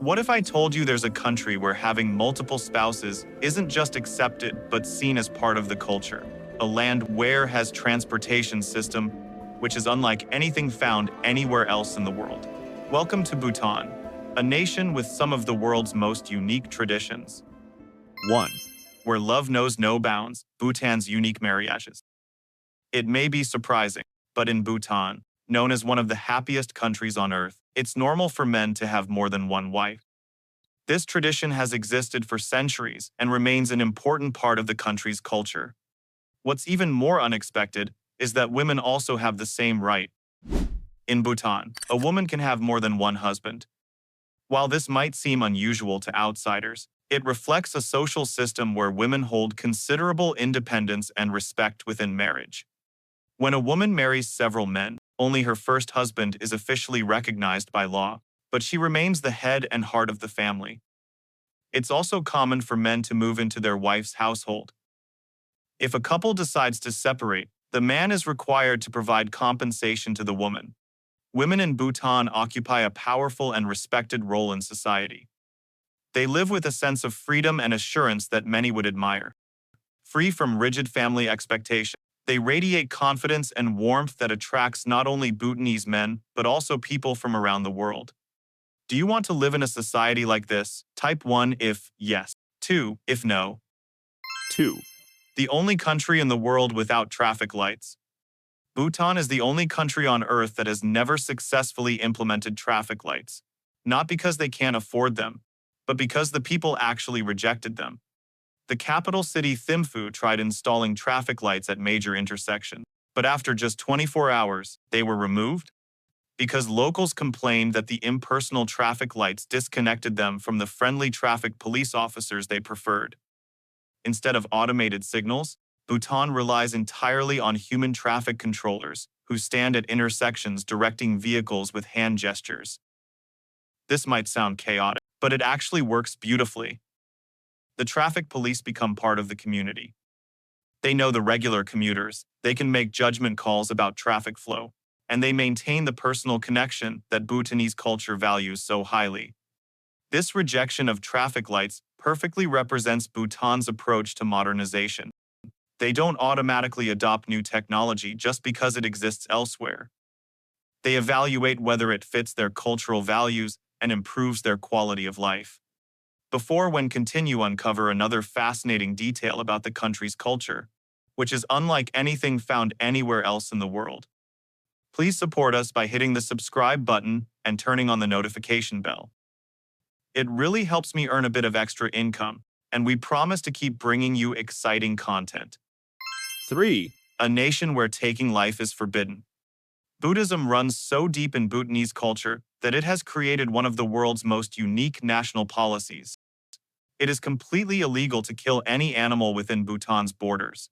What if I told you there's a country where having multiple spouses isn't just accepted but seen as part of the culture? A land where has transportation system which is unlike anything found anywhere else in the world. Welcome to Bhutan, a nation with some of the world's most unique traditions. 1. Where love knows no bounds, Bhutan's unique marriages. It may be surprising, but in Bhutan, known as one of the happiest countries on earth, it's normal for men to have more than one wife. This tradition has existed for centuries and remains an important part of the country's culture. What's even more unexpected is that women also have the same right. In Bhutan, a woman can have more than one husband. While this might seem unusual to outsiders, it reflects a social system where women hold considerable independence and respect within marriage. When a woman marries several men, only her first husband is officially recognized by law, but she remains the head and heart of the family. It's also common for men to move into their wife's household. If a couple decides to separate, the man is required to provide compensation to the woman. Women in Bhutan occupy a powerful and respected role in society. They live with a sense of freedom and assurance that many would admire. Free from rigid family expectations, they radiate confidence and warmth that attracts not only Bhutanese men, but also people from around the world. Do you want to live in a society like this? Type 1 if yes. 2 if no. 2. The only country in the world without traffic lights. Bhutan is the only country on Earth that has never successfully implemented traffic lights. Not because they can't afford them, but because the people actually rejected them. The capital city Thimphu tried installing traffic lights at major intersections, but after just 24 hours, they were removed because locals complained that the impersonal traffic lights disconnected them from the friendly traffic police officers they preferred. Instead of automated signals, Bhutan relies entirely on human traffic controllers who stand at intersections directing vehicles with hand gestures. This might sound chaotic, but it actually works beautifully. The traffic police become part of the community. They know the regular commuters, they can make judgment calls about traffic flow, and they maintain the personal connection that Bhutanese culture values so highly. This rejection of traffic lights perfectly represents Bhutan's approach to modernization. They don't automatically adopt new technology just because it exists elsewhere. They evaluate whether it fits their cultural values and improves their quality of life. Before we continue, uncover another fascinating detail about the country's culture, which is unlike anything found anywhere else in the world. Please support us by hitting the subscribe button and turning on the notification bell. It really helps me earn a bit of extra income, and we promise to keep bringing you exciting content. 3. A nation where taking life is forbidden. Buddhism runs so deep in Bhutanese culture that it has created one of the world's most unique national policies. It is completely illegal to kill any animal within Bhutan's borders.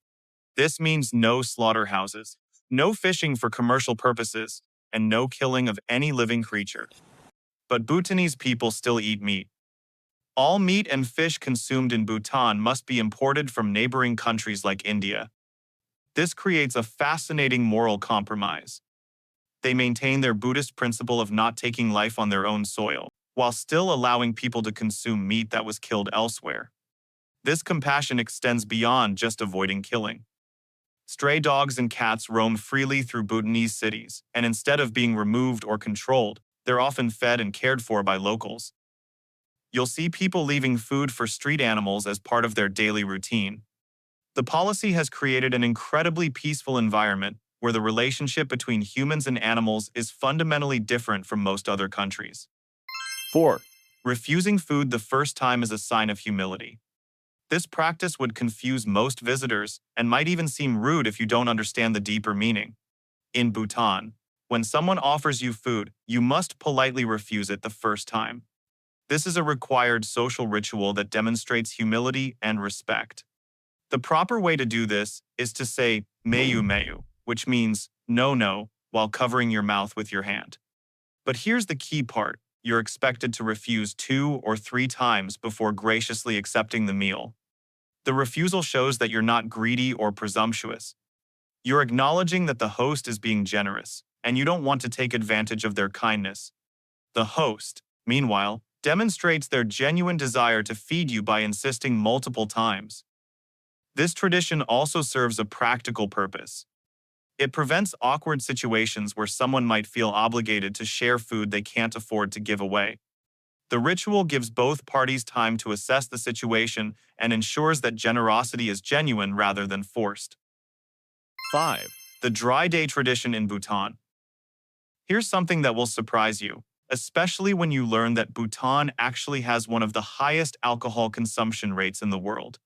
This means no slaughterhouses, no fishing for commercial purposes, and no killing of any living creature. But Bhutanese people still eat meat. All meat and fish consumed in Bhutan must be imported from neighboring countries like India. This creates a fascinating moral compromise. They maintain their Buddhist principle of not taking life on their own soil, while still allowing people to consume meat that was killed elsewhere. This compassion extends beyond just avoiding killing. Stray dogs and cats roam freely through Bhutanese cities, and instead of being removed or controlled, they're often fed and cared for by locals. You'll see people leaving food for street animals as part of their daily routine. The policy has created an incredibly peaceful environment where the relationship between humans and animals is fundamentally different from most other countries. 4. Refusing food the first time is a sign of humility. This practice would confuse most visitors and might even seem rude if you don't understand the deeper meaning. In Bhutan, when someone offers you food, you must politely refuse it the first time. This is a required social ritual that demonstrates humility and respect. The proper way to do this is to say mayu mayu, which means no, while covering your mouth with your hand. But here's the key part. You're expected to refuse 2 or 3 times before graciously accepting the meal. The refusal shows that you're not greedy or presumptuous. You're acknowledging that the host is being generous, and you don't want to take advantage of their kindness. The host, meanwhile, demonstrates their genuine desire to feed you by insisting multiple times. This tradition also serves a practical purpose. It prevents awkward situations where someone might feel obligated to share food they can't afford to give away. The ritual gives both parties time to assess the situation and ensures that generosity is genuine rather than forced. 5. The Dry Day tradition in Bhutan. Here's something that will surprise you, especially when you learn that Bhutan actually has one of the highest alcohol consumption rates in the world.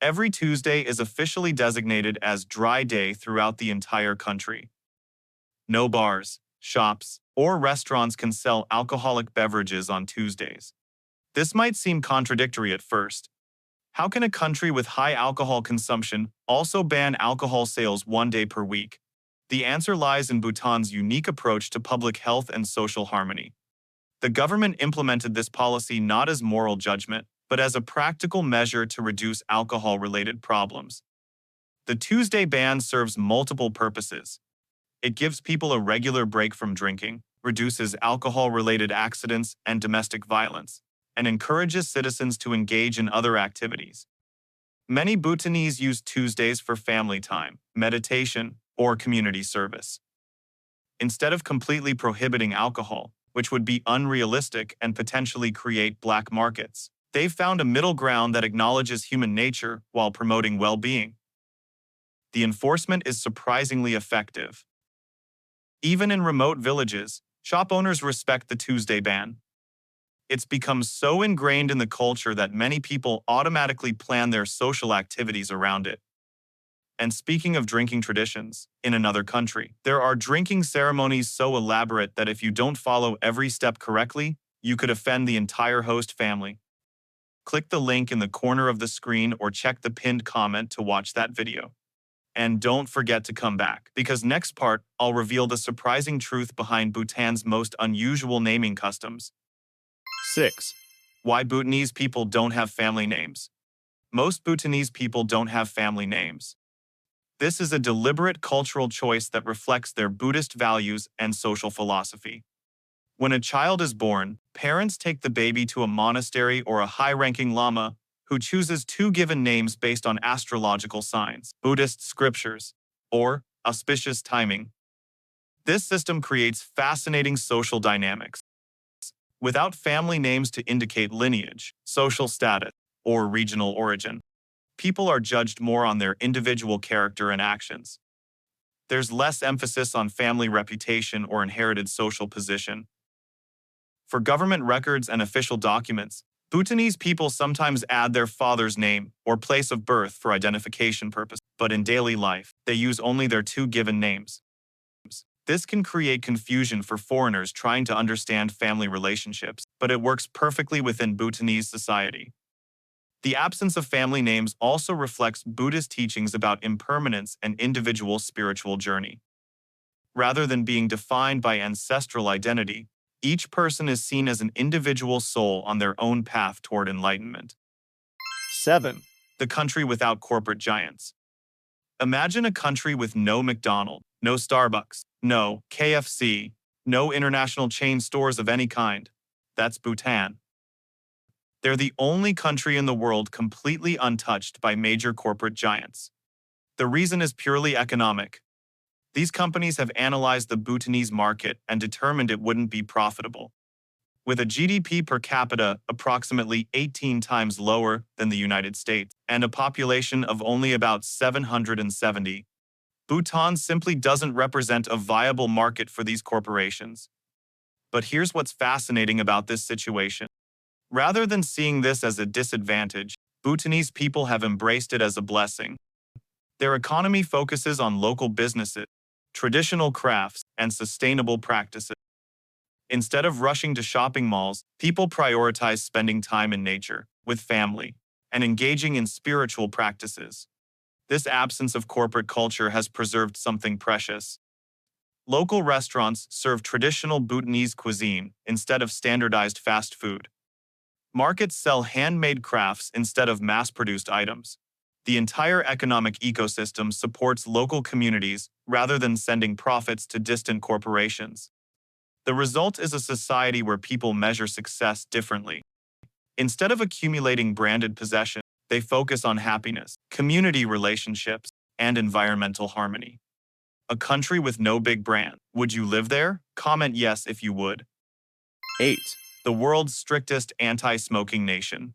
Every Tuesday is officially designated as Dry Day throughout the entire country. No bars, shops, or restaurants can sell alcoholic beverages on Tuesdays. This might seem contradictory at first. How can a country with high alcohol consumption also ban alcohol sales one day per week? The answer lies in Bhutan's unique approach to public health and social harmony. The government implemented this policy not as moral judgment, but as a practical measure to reduce alcohol-related problems. The Tuesday ban serves multiple purposes. It gives people a regular break from drinking, reduces alcohol-related accidents and domestic violence, and encourages citizens to engage in other activities. Many Bhutanese use Tuesdays for family time, meditation, or community service. Instead of completely prohibiting alcohol, which would be unrealistic and potentially create black markets, they've found a middle ground that acknowledges human nature while promoting well-being. The enforcement is surprisingly effective. Even in remote villages, shop owners respect the Tuesday ban. It's become so ingrained in the culture that many people automatically plan their social activities around it. And speaking of drinking traditions, in another country, there are drinking ceremonies so elaborate that if you don't follow every step correctly, you could offend the entire host family. Click the link in the corner of the screen or check the pinned comment to watch that video. And don't forget to come back, because next part, I'll reveal the surprising truth behind Bhutan's most unusual naming customs. 6. Why Bhutanese people don't have family names. Most Bhutanese people don't have family names. This is a deliberate cultural choice that reflects their Buddhist values and social philosophy. When a child is born, parents take the baby to a monastery or a high-ranking lama who chooses two given names based on astrological signs, Buddhist scriptures, or auspicious timing. This system creates fascinating social dynamics. Without family names to indicate lineage, social status, or regional origin, people are judged more on their individual character and actions. There's less emphasis on family reputation or inherited social position. For government records and official documents, Bhutanese people sometimes add their father's name or place of birth for identification purposes, but in daily life, they use only their two given names. This can create confusion for foreigners trying to understand family relationships, but it works perfectly within Bhutanese society. The absence of family names also reflects Buddhist teachings about impermanence and individual spiritual journey. Rather than being defined by ancestral identity, each person is seen as an individual soul on their own path toward enlightenment. 7. The country without corporate giants. Imagine a country with no McDonald's, no Starbucks, no KFC, no international chain stores of any kind. That's Bhutan. They're the only country in the world completely untouched by major corporate giants. The reason is purely economic. These companies have analyzed the Bhutanese market and determined it wouldn't be profitable. With a GDP per capita approximately 18 times lower than the United States and a population of only about 770, Bhutan simply doesn't represent a viable market for these corporations. But here's what's fascinating about this situation. Rather than seeing this as a disadvantage, Bhutanese people have embraced it as a blessing. Their economy focuses on local businesses, traditional crafts, and sustainable practices. Instead of rushing to shopping malls, people prioritize spending time in nature, with family, and engaging in spiritual practices. This absence of corporate culture has preserved something precious. Local restaurants serve traditional Bhutanese cuisine instead of standardized fast food. Markets sell handmade crafts instead of mass-produced items. The entire economic ecosystem supports local communities rather than sending profits to distant corporations. The result is a society where people measure success differently. Instead of accumulating branded possessions, they focus on happiness, community relationships, and environmental harmony. A country with no big brand. Would you live there? Comment yes if you would. 8. The world's strictest anti-smoking nation.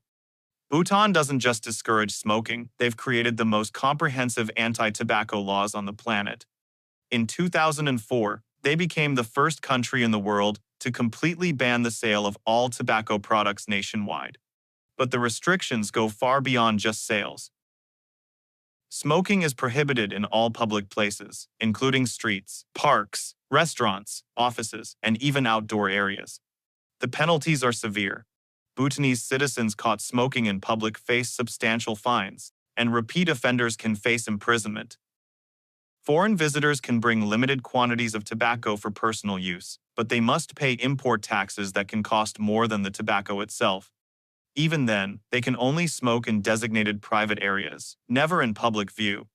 Bhutan doesn't just discourage smoking, they've created the most comprehensive anti-tobacco laws on the planet. In 2004, they became the first country in the world to completely ban the sale of all tobacco products nationwide. But the restrictions go far beyond just sales. Smoking is prohibited in all public places, including streets, parks, restaurants, offices, and even outdoor areas. The penalties are severe. Bhutanese citizens caught smoking in public face substantial fines, and repeat offenders can face imprisonment. Foreign visitors can bring limited quantities of tobacco for personal use, but they must pay import taxes that can cost more than the tobacco itself. Even then, they can only smoke in designated private areas, never in public view.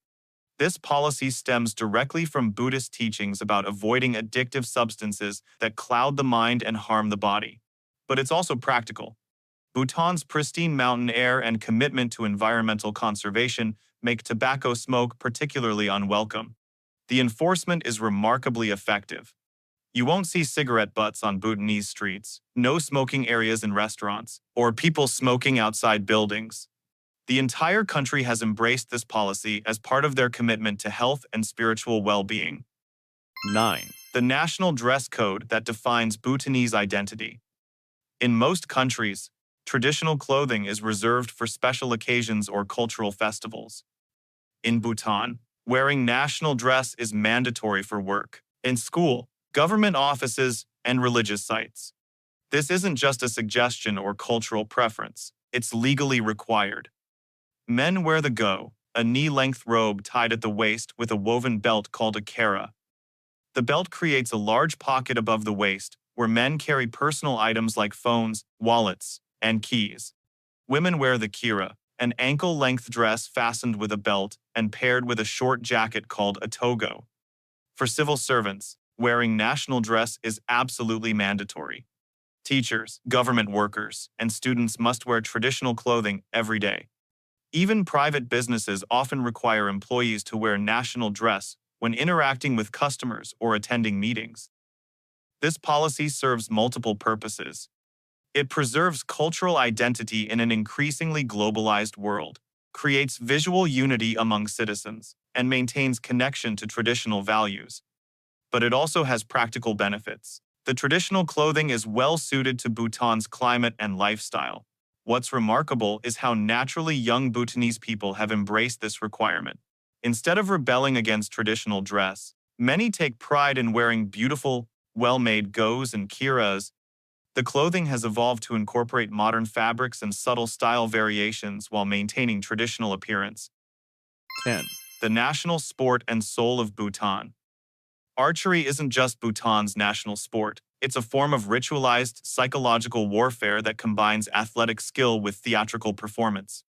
This policy stems directly from Buddhist teachings about avoiding addictive substances that cloud the mind and harm the body. But it's also practical. Bhutan's pristine mountain air and commitment to environmental conservation make tobacco smoke particularly unwelcome. The enforcement is remarkably effective. You won't see cigarette butts on Bhutanese streets, no smoking areas in restaurants, or people smoking outside buildings. The entire country has embraced this policy as part of their commitment to health and spiritual well-being. 9. The national dress code that defines Bhutanese identity. In most countries, traditional clothing is reserved for special occasions or cultural festivals. In Bhutan, wearing national dress is mandatory for work, in school, government offices, and religious sites. This isn't just a suggestion or cultural preference, it's legally required. Men wear the go, a knee-length robe tied at the waist with a woven belt called a kara. The belt creates a large pocket above the waist where men carry personal items like phones, wallets, and keys. Women wear the kira, an ankle-length dress fastened with a belt and paired with a short jacket called a togo. For civil servants, wearing national dress is absolutely mandatory. Teachers, government workers, and students must wear traditional clothing every day. Even private businesses often require employees to wear national dress when interacting with customers or attending meetings. This policy serves multiple purposes. It preserves cultural identity in an increasingly globalized world, creates visual unity among citizens, and maintains connection to traditional values. But it also has practical benefits. The traditional clothing is well suited to Bhutan's climate and lifestyle. What's remarkable is how naturally young Bhutanese people have embraced this requirement. Instead of rebelling against traditional dress, many take pride in wearing beautiful, well-made gos and kiras. The clothing has evolved to incorporate modern fabrics and subtle style variations while maintaining traditional appearance. 10. The national sport and soul of Bhutan. Archery isn't just Bhutan's national sport. It's a form of ritualized, psychological warfare that combines athletic skill with theatrical performance.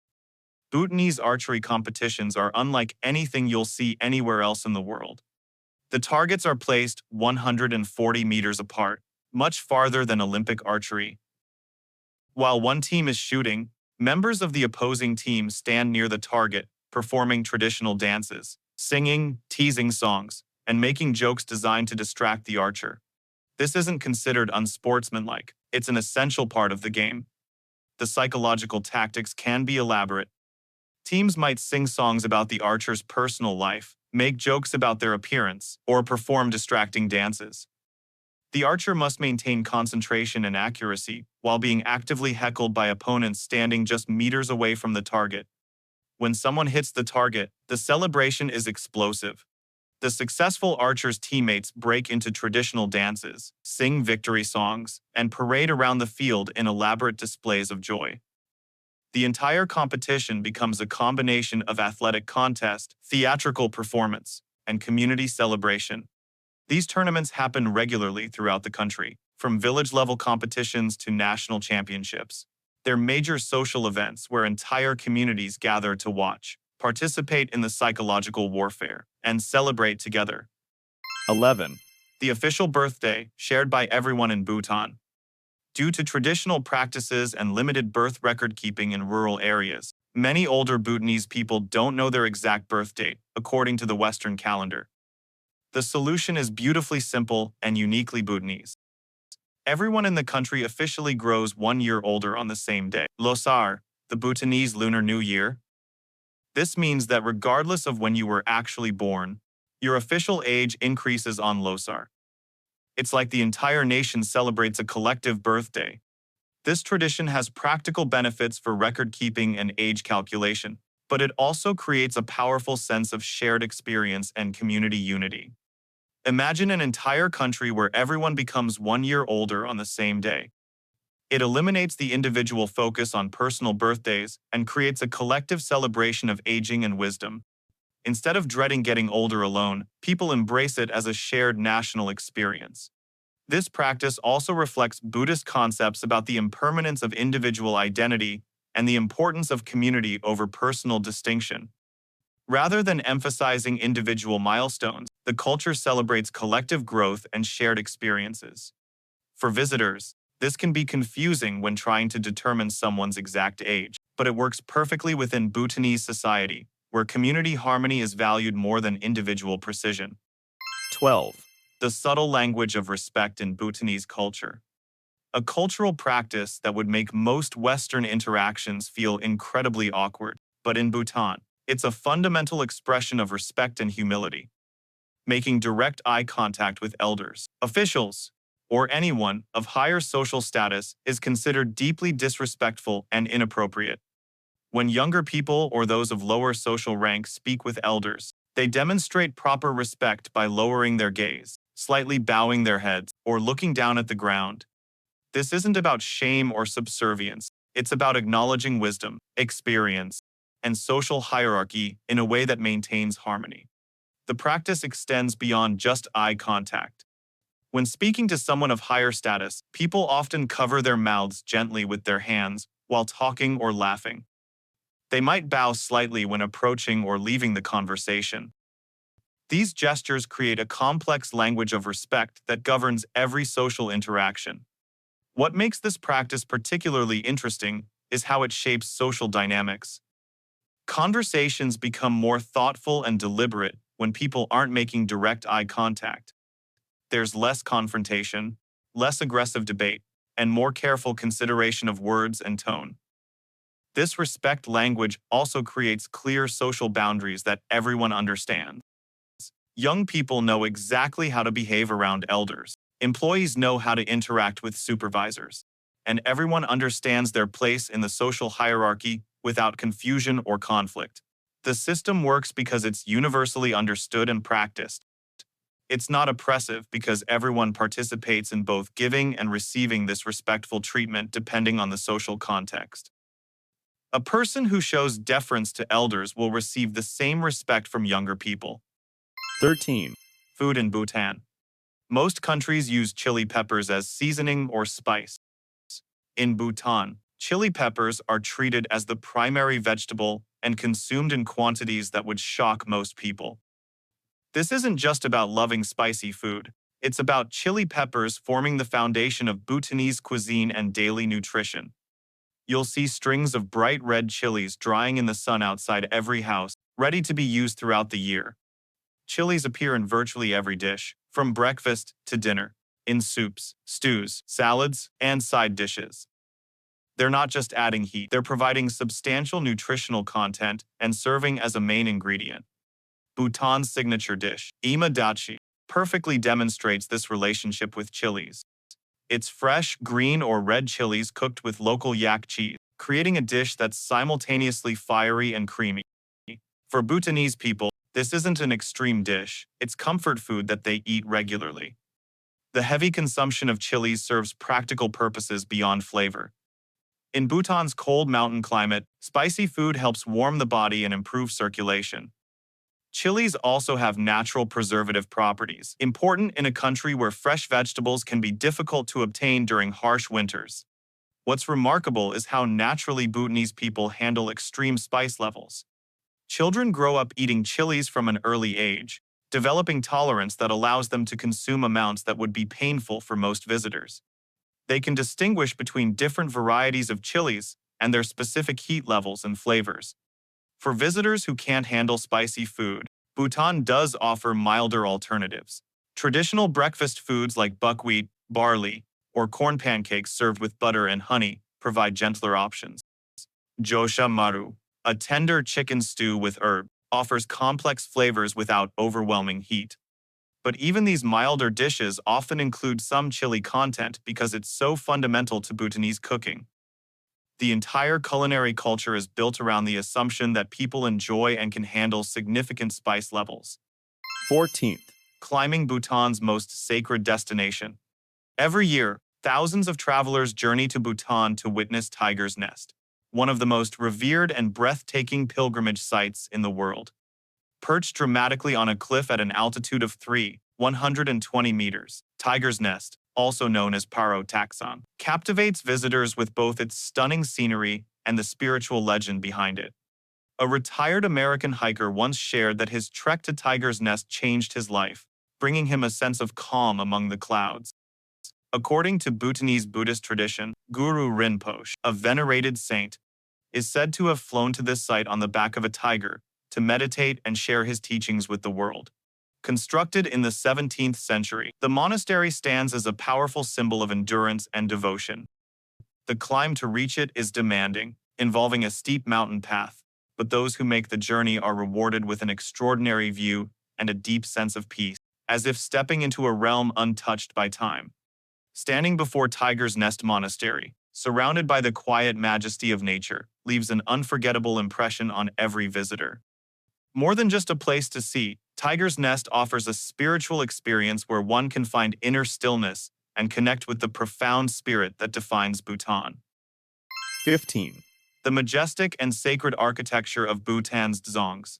Bhutanese archery competitions are unlike anything you'll see anywhere else in the world. The targets are placed 140 meters apart, much farther than Olympic archery. While one team is shooting, members of the opposing team stand near the target, performing traditional dances, singing, teasing songs, and making jokes designed to distract the archer. This isn't considered unsportsmanlike, it's an essential part of the game. The psychological tactics can be elaborate. Teams might sing songs about the archer's personal life, make jokes about their appearance, or perform distracting dances. The archer must maintain concentration and accuracy while being actively heckled by opponents standing just meters away from the target. When someone hits the target, the celebration is explosive. The successful archer's teammates break into traditional dances, sing victory songs, and parade around the field in elaborate displays of joy. The entire competition becomes a combination of athletic contest, theatrical performance, and community celebration. These tournaments happen regularly throughout the country, from village-level competitions to national championships. They're major social events where entire communities gather to watch, participate in the psychological warfare, and celebrate together. 11. the official birthday shared by everyone in Bhutan. Due to traditional practices and limited birth record keeping in rural areas, many older Bhutanese people don't know their exact birth date, according to the Western calendar. The solution is beautifully simple and uniquely Bhutanese. Everyone in the country officially grows 1 year older on the same day. Losar, the Bhutanese Lunar New Year. This means that regardless of when you were actually born, your official age increases on Losar. It's like the entire nation celebrates a collective birthday. This tradition has practical benefits for record keeping and age calculation, but it also creates a powerful sense of shared experience and community unity. Imagine an entire country where everyone becomes 1 year older on the same day. It eliminates the individual focus on personal birthdays and creates a collective celebration of aging and wisdom. Instead of dreading getting older alone, people embrace it as a shared national experience. This practice also reflects Buddhist concepts about the impermanence of individual identity and the importance of community over personal distinction. Rather than emphasizing individual milestones, the culture celebrates collective growth and shared experiences. For visitors, this can be confusing when trying to determine someone's exact age, but it works perfectly within Bhutanese society, where community harmony is valued more than individual precision. 12. The subtle language of respect in Bhutanese culture. A cultural practice that would make most Western interactions feel incredibly awkward, but in Bhutan, it's a fundamental expression of respect and humility. Making direct eye contact with elders, officials, or anyone of higher social status is considered deeply disrespectful and inappropriate. When younger people or those of lower social rank speak with elders, they demonstrate proper respect by lowering their gaze, slightly bowing their heads, or looking down at the ground. This isn't about shame or subservience. It's about acknowledging wisdom, experience, and social hierarchy in a way that maintains harmony. The practice extends beyond just eye contact. When speaking to someone of higher status, people often cover their mouths gently with their hands while talking or laughing. They might bow slightly when approaching or leaving the conversation. These gestures create a complex language of respect that governs every social interaction. What makes this practice particularly interesting is how it shapes social dynamics. Conversations become more thoughtful and deliberate when people aren't making direct eye contact. There's less confrontation, less aggressive debate, and more careful consideration of words and tone. This respect language also creates clear social boundaries that everyone understands. Young people know exactly how to behave around elders. Employees know how to interact with supervisors. And everyone understands their place in the social hierarchy without confusion or conflict. The system works because it's universally understood and practiced. It's not oppressive because everyone participates in both giving and receiving this respectful treatment depending on the social context. A person who shows deference to elders will receive the same respect from younger people. 13. Food in Bhutan. Most countries use chili peppers as seasoning or spice. In Bhutan, chili peppers are treated as the primary vegetable and consumed in quantities that would shock most people. This isn't just about loving spicy food. It's about chili peppers forming the foundation of Bhutanese cuisine and daily nutrition. You'll see strings of bright red chilies drying in the sun outside every house, ready to be used throughout the year. Chilies appear in virtually every dish, from breakfast to dinner, in soups, stews, salads, and side dishes. They're not just adding heat, they're providing substantial nutritional content and serving as a main ingredient. Bhutan's signature dish, ima dachi, perfectly demonstrates this relationship with chilies. It's fresh, green or red chilies cooked with local yak cheese, creating a dish that's simultaneously fiery and creamy. For Bhutanese people, this isn't an extreme dish, it's comfort food that they eat regularly. The heavy consumption of chilies serves practical purposes beyond flavor. In Bhutan's cold mountain climate, spicy food helps warm the body and improve circulation. Chilies also have natural preservative properties, important in a country where fresh vegetables can be difficult to obtain during harsh winters. What's remarkable is how naturally Bhutanese people handle extreme spice levels. Children grow up eating chilies from an early age, developing tolerance that allows them to consume amounts that would be painful for most visitors. They can distinguish between different varieties of chilies and their specific heat levels and flavors. For visitors who can't handle spicy food, Bhutan does offer milder alternatives. Traditional breakfast foods like buckwheat, barley, or corn pancakes served with butter and honey provide gentler options. Josha maru, a tender chicken stew with herb, offers complex flavors without overwhelming heat. But even these milder dishes often include some chili content because it's so fundamental to Bhutanese cooking. The entire culinary culture is built around the assumption that people enjoy and can handle significant spice levels. 14th. Climbing Bhutan's most sacred destination. Every year, thousands of travelers journey to Bhutan to witness Tiger's Nest, one of the most revered and breathtaking pilgrimage sites in the world. Perched dramatically on a cliff at an altitude of 120 meters, Tiger's Nest, also known as Paro Taksang, captivates visitors with both its stunning scenery and the spiritual legend behind it. A retired American hiker once shared that his trek to Tiger's Nest changed his life, bringing him a sense of calm among the clouds. According to Bhutanese Buddhist tradition, Guru Rinpoche, a venerated saint, is said to have flown to this site on the back of a tiger to meditate and share his teachings with the world. Constructed in the 17th century, the monastery stands as a powerful symbol of endurance and devotion. The climb to reach it is demanding, involving a steep mountain path, but those who make the journey are rewarded with an extraordinary view and a deep sense of peace, as if stepping into a realm untouched by time. Standing before Tiger's Nest Monastery, surrounded by the quiet majesty of nature, leaves an unforgettable impression on every visitor. More than just a place to see, Tiger's Nest offers a spiritual experience where one can find inner stillness and connect with the profound spirit that defines Bhutan. 15. The majestic and sacred architecture of Bhutan's Dzongs.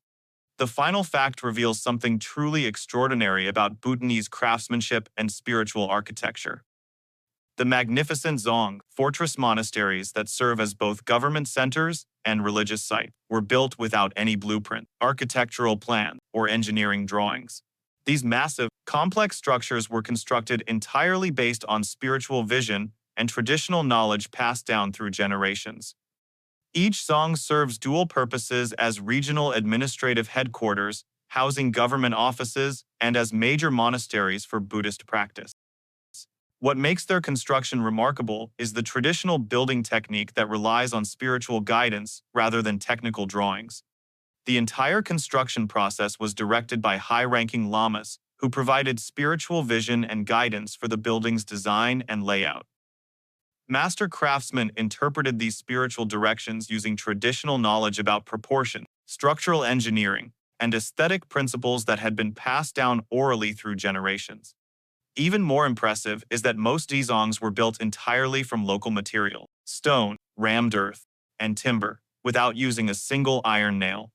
The final fact reveals something truly extraordinary about Bhutanese craftsmanship and spiritual architecture. The magnificent Dzong fortress monasteries that serve as both government centers and religious sites were built without any blueprint, architectural plan, or engineering drawings. These massive, complex structures were constructed entirely based on spiritual vision and traditional knowledge passed down through generations. Each Dzong serves dual purposes as regional administrative headquarters, housing government offices, and as major monasteries for Buddhist practice. What makes their construction remarkable is the traditional building technique that relies on spiritual guidance rather than technical drawings. The entire construction process was directed by high-ranking lamas who provided spiritual vision and guidance for the building's design and layout. Master craftsmen interpreted these spiritual directions using traditional knowledge about proportion, structural engineering, and aesthetic principles that had been passed down orally through generations. Even more impressive is that most Dzongs were built entirely from local material, stone, rammed earth, and timber, without using a single iron nail.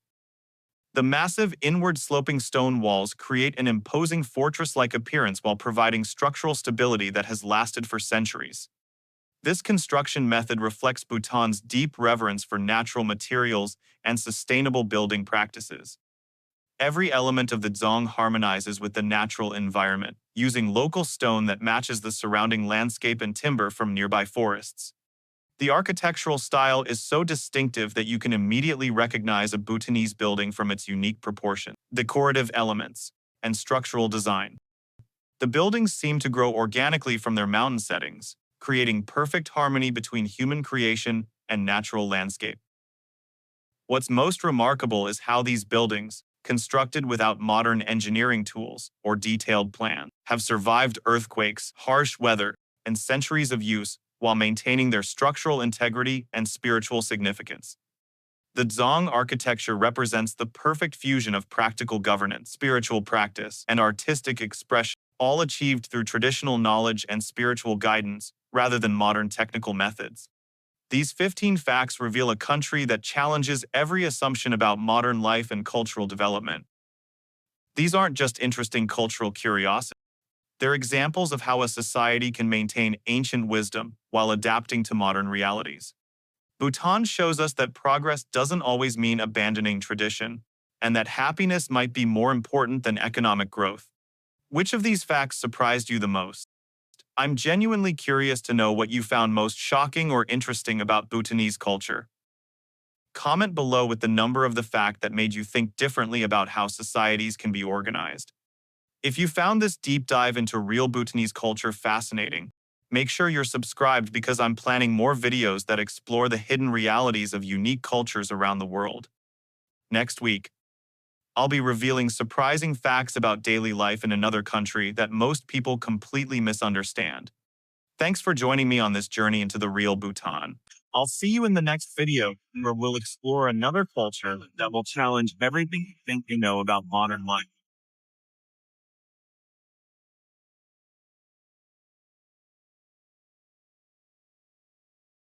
The massive inward-sloping stone walls create an imposing fortress-like appearance while providing structural stability that has lasted for centuries. This construction method reflects Bhutan's deep reverence for natural materials and sustainable building practices. Every element of the Dzong harmonizes with the natural environment, using local stone that matches the surrounding landscape and timber from nearby forests. The architectural style is so distinctive that you can immediately recognize a Bhutanese building from its unique proportion, decorative elements, and structural design. The buildings seem to grow organically from their mountain settings, creating perfect harmony between human creation and natural landscape. What's most remarkable is how these buildings, constructed without modern engineering tools or detailed plans, have survived earthquakes, harsh weather, and centuries of use while maintaining their structural integrity and spiritual significance. The Dzong architecture represents the perfect fusion of practical governance, spiritual practice, and artistic expression, all achieved through traditional knowledge and spiritual guidance rather than modern technical methods. These 15 facts reveal a country that challenges every assumption about modern life and cultural development. These aren't just interesting cultural curiosities. They're examples of how a society can maintain ancient wisdom while adapting to modern realities. Bhutan shows us that progress doesn't always mean abandoning tradition. and that happiness might be more important than economic growth. Which of these facts surprised you the most? I'm genuinely curious to know what you found most shocking or interesting about Bhutanese culture. Comment below with the number of the fact that made you think differently about how societies can be organized. If you found this deep dive into real Bhutanese culture fascinating, make sure you're subscribed because I'm planning more videos that explore the hidden realities of unique cultures around the world. Next week, I'll be revealing surprising facts about daily life in another country that most people completely misunderstand. Thanks for joining me on this journey into the real Bhutan. I'll see you in the next video where we'll explore another culture that will challenge everything you think you know about modern life.